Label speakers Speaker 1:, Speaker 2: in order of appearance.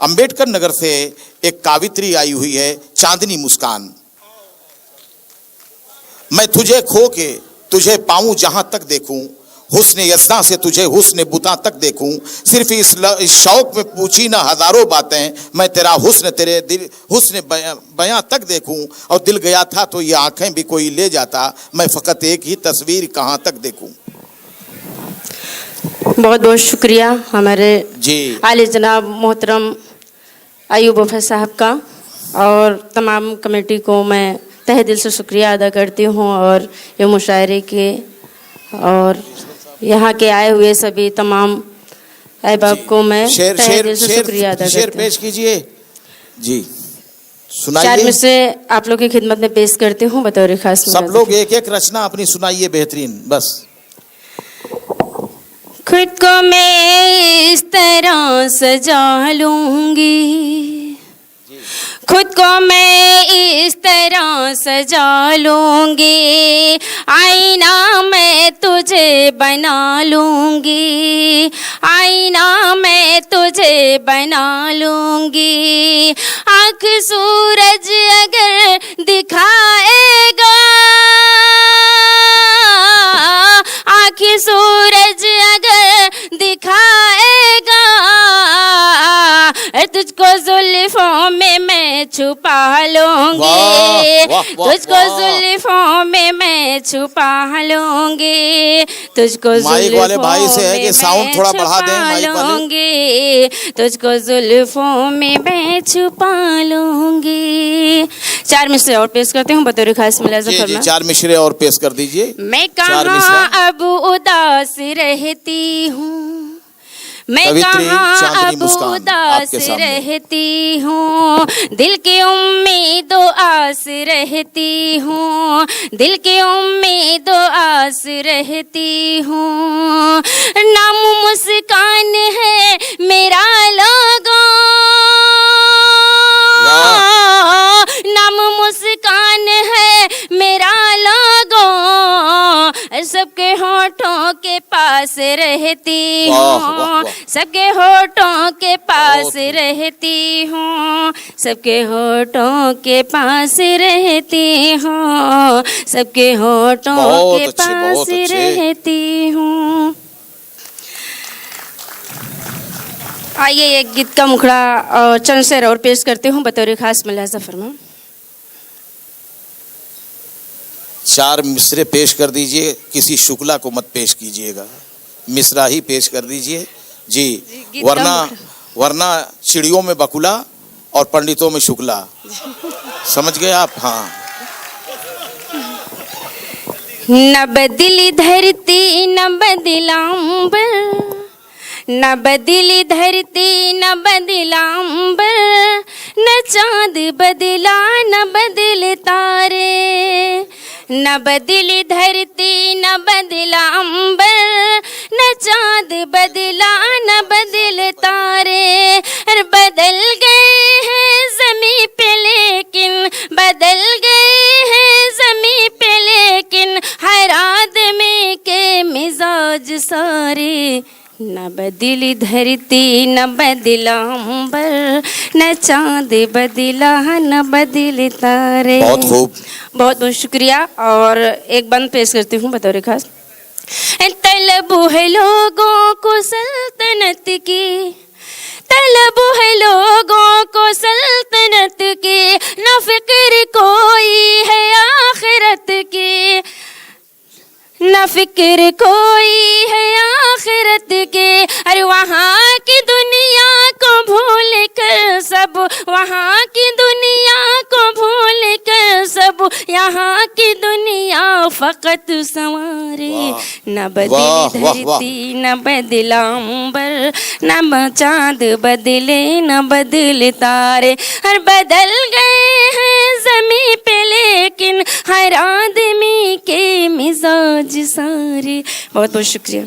Speaker 1: अंबेडकर नगर से एक कावित्री आई हुई है, चांदनी मुस्कान। मैं तुझे खो के तुझे पाऊं जहां तक देखूं, हुस्न यज़्दा से तुझे हुस्न बुता तक देखूं, सिर्फ इस शौक में पूछी ना हजारों बातें, मैं तेरा हुस्न तेरे दिल हुस्न बयां तक देखूं, और दिल गया था तो ये आंखें भी कोई ले जाता, मैं फकत एक ही तस्वीर कहां तक देखूं।
Speaker 2: बहुत बहुत शुक्रिया हमारे
Speaker 1: जी
Speaker 2: आले जनाब मोहतरम अयूब वफ़ा साहब का, और तमाम कमेटी को मैं तहे दिल से शुक्रिया अदा करती हूँ, और ये मुशायरे के और यहाँ के आए हुए सभी तमाम अहबाब को मैं तहे दिल से शुक्रिया अदा करती हूँ।
Speaker 1: शेर पेश कीजिए जी, सुनाइए।
Speaker 2: चार में से आप लोग की खिदमत में पेश करती हूँ बतौर खास।
Speaker 1: सब लोग एक एक रचना अपनी सुनाइए बेहतरीन। बस
Speaker 2: खुद को मैं इस तरह सजा लूंगी, खुद को मैं इस तरह सजा लूंगी, आईना मैं तुझे बना लूंगी, आईना मैं तुझे बना लूंगी, आँख सूरज अगर दिखाएगा, आँख सूरज अगर दिखाएगा, तुझको जुल्फों में मैं छुपा लूंगी, तुझको जुल्फों में मैं छुपा लूंगी, तुझको
Speaker 1: माइक वाले भाई से है कि साउंड थोड़ा बढ़ा दें माइक वाले।
Speaker 2: तुझको जुल्फों में मैं छुपा लूंगी। चार मिसरे और पेश करते हूँ बतौर खास मुलाज़ा फरमा।
Speaker 1: चार मिसरे और पेश कर दीजिए।
Speaker 2: मैं कहाँ अब उदास रहती हूँ, मैं कहाँ अब उदास रहती हूँ, दिल की उम्मीदों आस रहती हूँ, दिल की उम्मीदों आस रहती हूँ, नाम मुस्कान है मेरा लोगों, नाम मुस्कान है मेरा लोगों, सबके होठों के पास रहती हूँ, सबके होठों के पास रहती हूँ, सबके होठों के पास रहती हूँ, सबके होठों के पास रहती हूँ। आइए एक गीत का मुखड़ा और चंद शेर और पेश करते हूँ बतौर खास मुलाज़ा फरमा।
Speaker 1: चार मिसरे पेश कर दीजिए, किसी शुक्ला को मत पेश कीजिएगा, मिसरा ही पेश कर दीजिए जी, वरना चिड़ियों में बकुला और पंडितों में शुक्ला, समझ गए आप। हाँ।
Speaker 2: न बदली धरती न बदला अंबर, न बदली धरती न बदला अंबर, न चांद बदला न बदले तारे, न बदली धरती न बदला अंबर, न चांद बदला न बदले तारे, बदल गए हैं ज़मीं पे लेकिन, बदल गए हैं ज़मीं पे लेकिन, हर आदमी के मिजाज सारे, न बदली धरती न बदला अंबर, न चांद बदला न बदले तारे।
Speaker 1: बहुत खूब,
Speaker 2: बहुत बहुत शुक्रिया। और एक बंद पेश करती हूँ बतौर खास। तलब है लोगों को सल्तनत की, तलब है लोगों को सल्तनत की, न फिक्र कोई है आखिरत की, न फिक्र कोई है आखिरत के, अरे वहाँ की दुनिया को भूल कर सब, वहाँ की दुनिया को भूल कर सब, यहाँ की दुनिया फकत संवारे, न बदली धरती न बदला अंबर, न चांद बदले न बदले तारे, हर बदल गए हैं ज़मीं पे लेकिन, हर आदमी के मिजाज सारे। बहुत बहुत शुक्रिया।